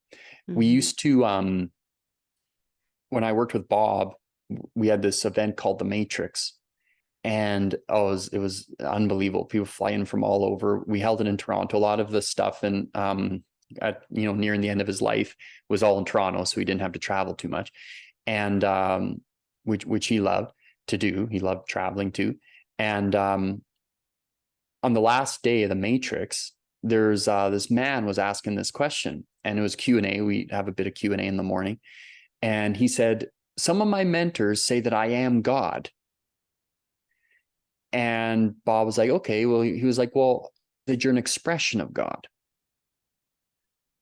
Speaker 1: We used to, when I worked with Bob, we had this event called the Matrix. And it was unbelievable. People fly in from all over. We held it in Toronto. A lot of the stuff, and nearing the end of his life, was all in Toronto, so he didn't have to travel too much, and which he loved to do. He loved traveling too. And on the last day of the Matrix, there's this man was asking this question, and it was Q&A. We have a bit of Q&A in the morning, and he said, "Some of my mentors say that I am God." And Bob was like, okay, well, he was like, well, that you're an expression of God.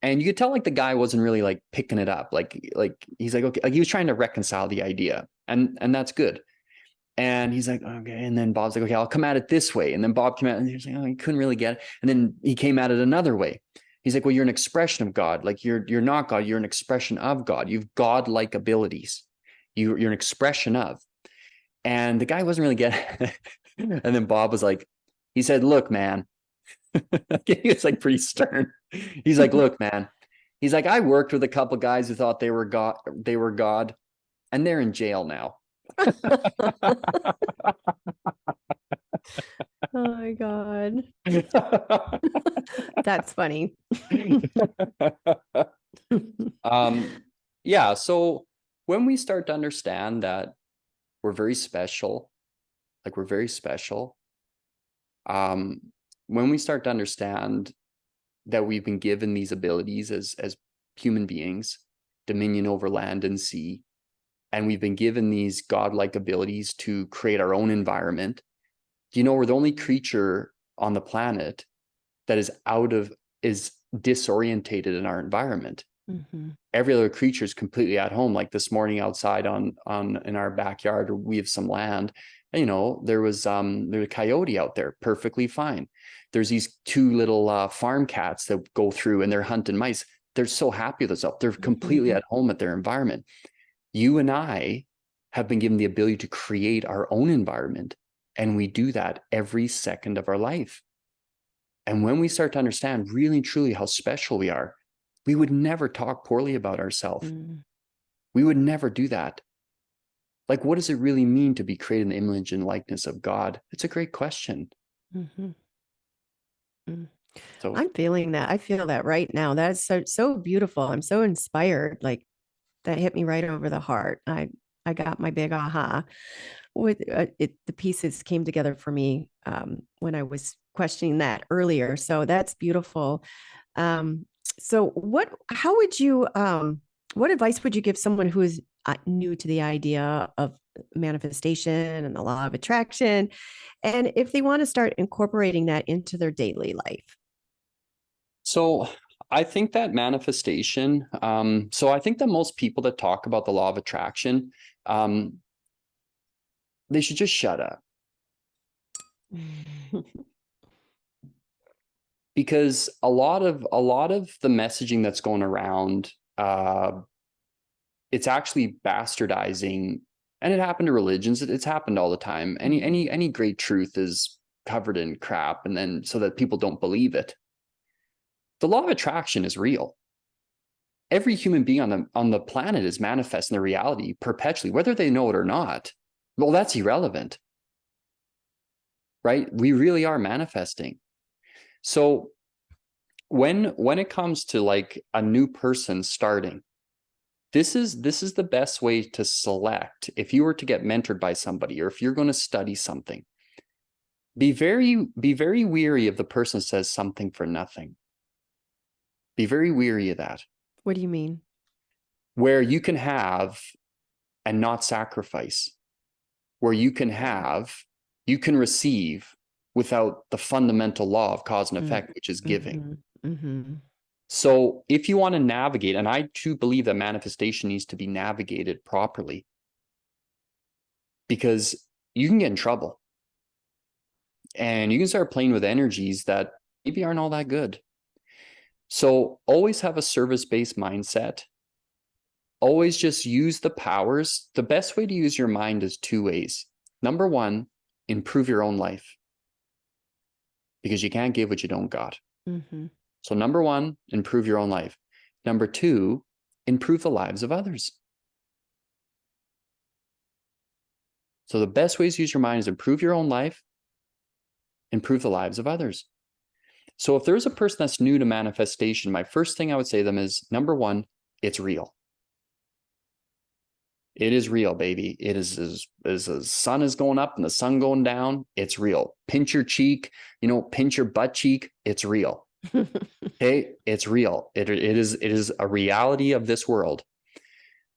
Speaker 1: And you could tell like the guy wasn't really like picking it up. Like he's like, okay, like he was trying to reconcile the idea, and that's good. And he's like, okay. And then Bob's like, okay, I'll come at it this way. And then Bob came at it and he's like, oh, he couldn't really get it. And then he came at it another way. He's like, well, you're an expression of God. Like you're not God. You're an expression of God. You've God-like abilities. You're an expression of. And the guy wasn't really getting it. And then Bob was like, he said, look, man. He was like pretty stern. He's like, look, man. He's like, I worked with a couple guys who thought they were God, and they're in jail now.
Speaker 2: Oh my God. That's funny.
Speaker 1: Yeah. So when we start to understand that we're very special, like we're very special, when we start to understand that we've been given these abilities as human beings, dominion over land and sea, and we've been given these godlike abilities to create our own environment. You know, we're the only creature on the planet that is disorientated in our environment. Mm-hmm. Every other creature is completely at home. Like this morning outside in our backyard, we have some land. You know, there's a coyote out there, perfectly fine. There's these two little farm cats that go through and they're hunting mice. They're so happy with themselves. They're completely at home at their environment. You and I have been given the ability to create our own environment, and we do that every second of our life. And when we start to understand really and truly how special we are, we would never talk poorly about ourselves. We would never do that. Like, what does it really mean to be created in the image and likeness of God? It's a great question. So
Speaker 2: I'm feeling that. I feel that right now. That's so beautiful. I'm so inspired. Like that hit me right over the heart. I got my big aha. With the pieces came together for me when I was questioning that earlier. So that's beautiful. So how would you, what advice would you give someone who is new to the idea of manifestation and the law of attraction? And if they want to start incorporating that into their daily life?
Speaker 1: So I think that manifestation, so I think that most people that talk about the law of attraction, they should just shut up. Because a lot of the messaging that's going around, it's actually bastardizing, and it happened to religions. It's happened all the time. Any great truth is covered in crap, and then so that people don't believe it. The law of attraction is real. Every human being on the planet is manifesting their reality perpetually, whether they know it or not. Well, that's irrelevant, right? We really are manifesting. So when it comes to like a new person starting, this is the best way to select. If you were to get mentored by somebody, or if you're going to study something, be very weary of the person who says something for nothing. Be very weary of that.
Speaker 2: What do you mean?
Speaker 1: Where you can have and not sacrifice, where you can receive without the fundamental law of cause and effect, which is giving. So if you want to navigate, and I too believe that manifestation needs to be navigated properly, because you can get in trouble and you can start playing with energies that maybe aren't all that good. So always have a service-based mindset. Always just use the powers. The best way to use your mind is two ways. Number one, improve your own life, because you can't give what you don't got. So number one, improve your own life. Number two, improve the lives of others. So the best ways to use your mind is improve your own life, improve the lives of others. So if there's a person that's new to manifestation, my first thing I would say to them is, number one, it's real. It is real, baby. It is as the sun is going up and the sun going down. It's real. Pinch your cheek, pinch your butt cheek. It's real. Okay. It's real. It is a reality of this world.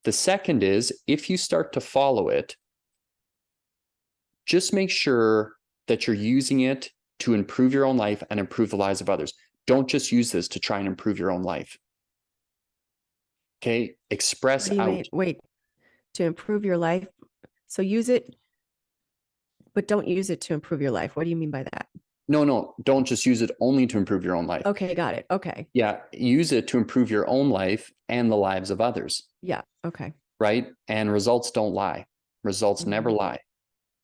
Speaker 1: The second is, if you start to follow it, just make sure that you're using it to improve your own life and improve the lives of others. Don't just use this to try and improve your own life. Okay.
Speaker 2: What
Speaker 1: Express
Speaker 2: do you
Speaker 1: out.
Speaker 2: mean? Wait, to improve your life. So use it, but don't use it to improve your life. What do you mean by that?
Speaker 1: No, don't just use it only to improve your own life.
Speaker 2: Okay, got it. Okay.
Speaker 1: Yeah. Use it to improve your own life and the lives of others.
Speaker 2: Yeah. Okay.
Speaker 1: Right. And results don't lie. Results never lie.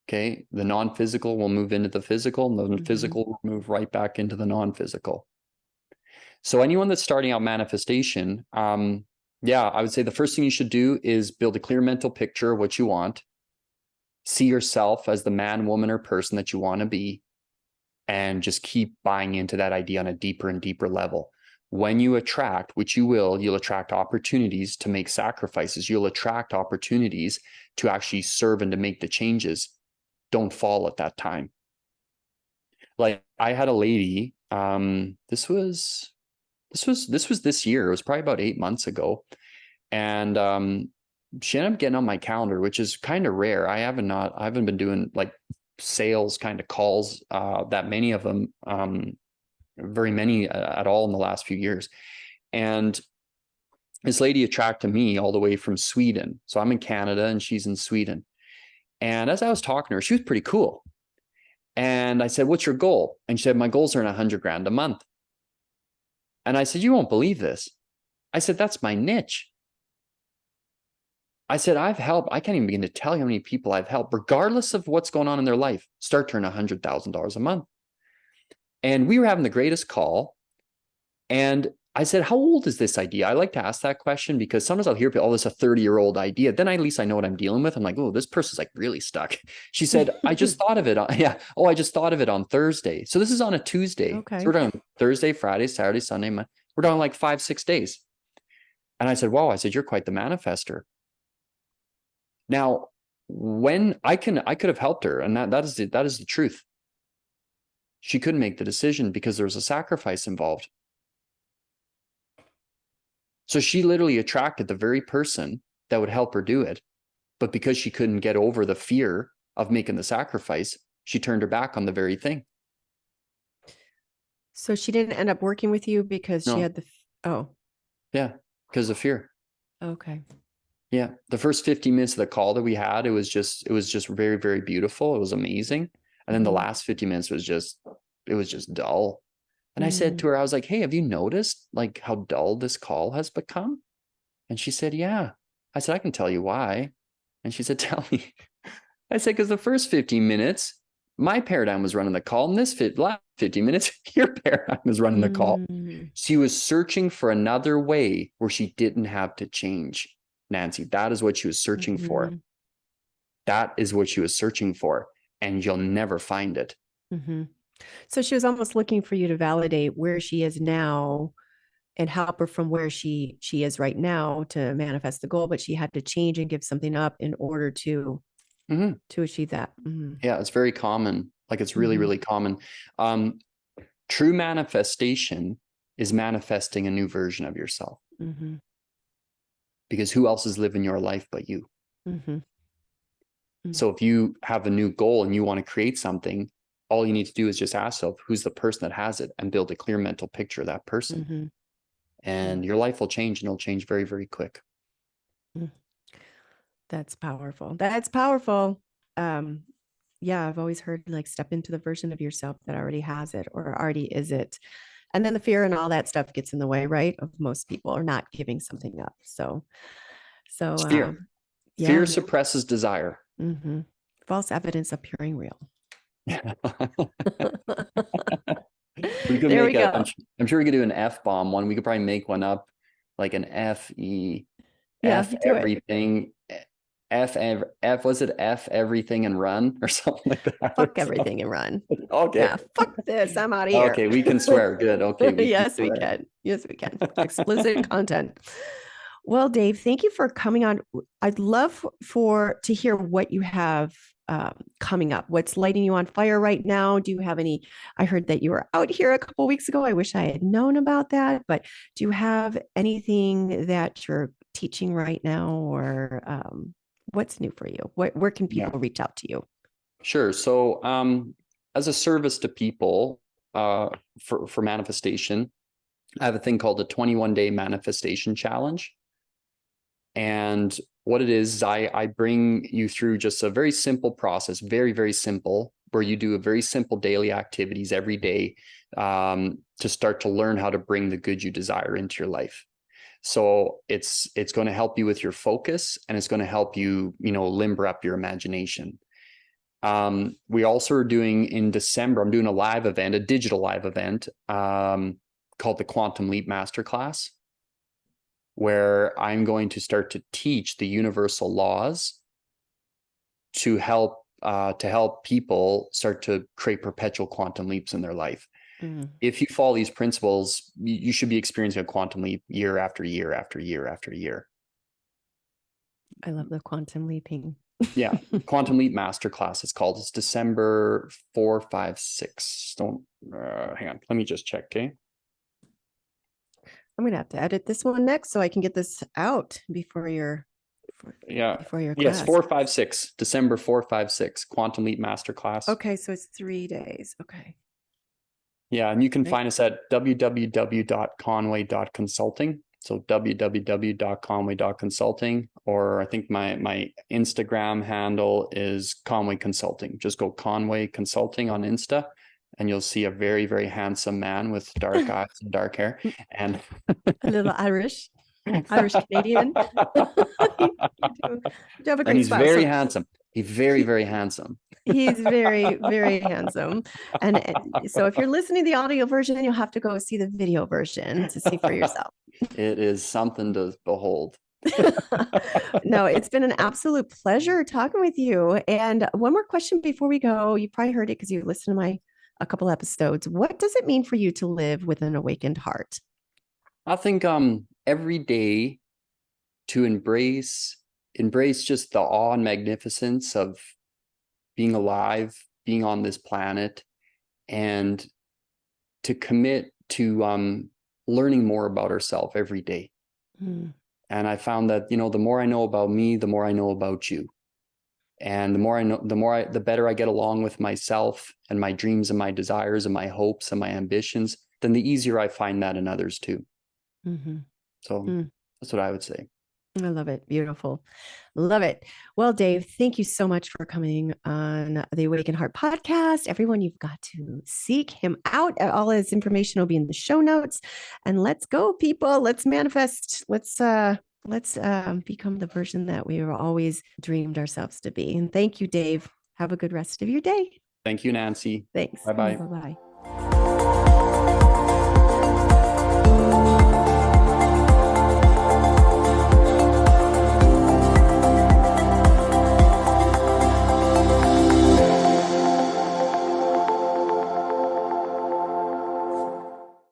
Speaker 1: Okay. The non-physical will move into the physical, and the physical will move right back into the non-physical. So anyone that's starting out manifestation, yeah, I would say the first thing you should do is build a clear mental picture of what you want. See yourself as the man, woman, or person that you want to be, and just keep buying into that idea on a deeper and deeper level. When you attract, which you will, you'll attract opportunities to make sacrifices. You'll attract opportunities to actually serve and to make the changes. Don't fall at that time. Like I had a lady, this was this year. It was probably about 8 months ago. And she ended up getting on my calendar, which is kind of rare. I haven't been doing like sales kind of calls, that many of them, very many at all in the last few years. And this lady attracted me all the way from Sweden. So I'm in Canada and she's in Sweden. And as I was talking to her, she was pretty cool. And I said, "What's your goal?" And she said, "My goals are in $100,000 a month." And I said, "You won't believe this." I said, "That's my niche." I said, "I've helped, I can't even begin to tell you how many people I've helped, regardless of what's going on in their life, start to earn $100,000 a month." And we were having the greatest call. And I said, "How old is this idea?" I like to ask that question because sometimes I'll hear people, "Oh, this is a 30-year-old idea." Then at least I know what I'm dealing with. I'm like, "Oh, this person's like really stuck." She said, "I just thought of it." Yeah. "Oh, I just thought of it on Thursday." So this is on a Tuesday.
Speaker 2: Okay.
Speaker 1: So we're doing Thursday, Friday, Saturday, Sunday. We're doing like 5-6 days. And I said, "Wow," I said, "You're quite the manifester." Now, when I could have helped her, and that is the truth. She couldn't make the decision because there was a sacrifice involved. So she literally attracted the very person that would help her do it. But because she couldn't get over the fear of making the sacrifice, she turned her back on the very thing.
Speaker 2: So she didn't end up working with you because she
Speaker 1: No.
Speaker 2: had
Speaker 1: Yeah, because of fear.
Speaker 2: Okay.
Speaker 1: Yeah. The first 15 minutes of the call that we had, it was just very, very beautiful. It was amazing. And then the last 50 minutes was just dull. And I said to her, I was like, "Hey, have you noticed like how dull this call has become?" And she said, "Yeah." I said, "I can tell you why." And she said, "Tell me." I said, "Because the first 15 minutes, my paradigm was running the call. And this last 15 minutes, your paradigm was running the call." She was searching for another way where she didn't have to change. Nancy, that is what she was searching for. That is what she was searching for. And you'll never find it.
Speaker 2: So she was almost looking for you to validate where she is now and help her from where she is right now to manifest the goal, but she had to change and give something up in order to achieve that.
Speaker 1: Yeah, it's very common. Like it's really, really common. True manifestation is manifesting a new version of yourself. Because who else is living your life but you? So if you have a new goal and you want to create something, all you need to do is just ask yourself, who's the person that has it, and build a clear mental picture of that person. And your life will change, and it'll change very, very quick.
Speaker 2: That's powerful. That's powerful. Yeah, I've always heard like step into the version of yourself that already has it or already is it. And then the fear and all that stuff gets in the way, right? Of most people are not giving something up. So
Speaker 1: Fear.
Speaker 2: Yeah.
Speaker 1: Fear suppresses desire.
Speaker 2: False evidence appearing real.
Speaker 1: We could
Speaker 2: There
Speaker 1: make
Speaker 2: we
Speaker 1: a,
Speaker 2: go.
Speaker 1: I'm sure we could do an F-bomb one. We could probably make one up, like an F-E,
Speaker 2: Yeah,
Speaker 1: F
Speaker 2: do it.
Speaker 1: everything, F, was it F everything and run or something like that?
Speaker 2: Fuck everything and run.
Speaker 1: Okay.
Speaker 2: Yeah, fuck this. I'm out of here.
Speaker 1: Okay, we can swear. Good. Okay.
Speaker 2: Yes, we can. Yes, we can. Explicit content. Well, Dave, thank you for coming on. I'd love to hear what you have coming up. What's lighting you on fire right now? Do you have any? I heard that you were out here a couple of weeks ago. I wish I had known about that. But do you have anything that you're teaching right now, or what's new for you? Where can people reach out to you?
Speaker 1: Sure. So, as a service to people, for manifestation, I have a thing called the 21-day manifestation challenge. And what it is I bring you through just a very simple process, very, very simple, where you do a very simple daily activities every day to start to learn how to bring the good you desire into your life. So it's going to help you with your focus, and it's going to help you, limber up your imagination. We also are doing in December, I'm doing a live event, a digital live event called the Quantum Leap Masterclass, where I'm going to start to teach the universal laws to help people start to create perpetual quantum leaps in their life. If you follow these principles, you should be experiencing a quantum leap year after year after year after year.
Speaker 2: I love the quantum leaping.
Speaker 1: Yeah. Quantum Leap Masterclass, it's called. It's December 4, 5, 6. Don't hang on. Let me just check. Okay.
Speaker 2: I'm going to have to edit this one next so I can get this out before your class.
Speaker 1: Yes, 4, 5, 6. December 4, 5, 6. Quantum Leap Masterclass.
Speaker 2: Okay, so it's 3 days. Okay.
Speaker 1: Yeah, and you can find us at www.conway.consulting. So www.conway.consulting, or I think my Instagram handle is Conway Consulting. Just go Conway Consulting on Insta, and you'll see a very, very handsome man with dark eyes and dark hair, and
Speaker 2: a little Irish Canadian. You have a great
Speaker 1: and he's
Speaker 2: smile.
Speaker 1: very handsome. He's very, very handsome.
Speaker 2: He's very, very handsome. And so if you're listening to the audio version, you'll have to go see the video version to see for yourself.
Speaker 1: It is something to behold.
Speaker 2: No, it's been an absolute pleasure talking with you. And one more question before we go. You probably heard it because you listened to a couple episodes. What does it mean for you to live with an awakened heart?
Speaker 1: I think every day to embrace just the awe and magnificence of being alive, being on this planet, and to commit to learning more about ourselves every day. And I found that, the more I know about me, the more I know about you. And the more I know, the better I get along with myself and my dreams and my desires and my hopes and my ambitions, then the easier I find that in others too. So that's what I would say.
Speaker 2: I love it. Beautiful. Love it. Well, Dave, thank you so much for coming on the Awakened Heart podcast. Everyone, you've got to seek him out. All his information will be in the show notes. And let's go, people. Let's manifest. Let's become the version that we were always dreamed ourselves to be. And thank you, Dave. Have a good rest of your day.
Speaker 1: Thank you, Nancy.
Speaker 2: Thanks.
Speaker 1: Bye-bye.
Speaker 2: Bye-bye.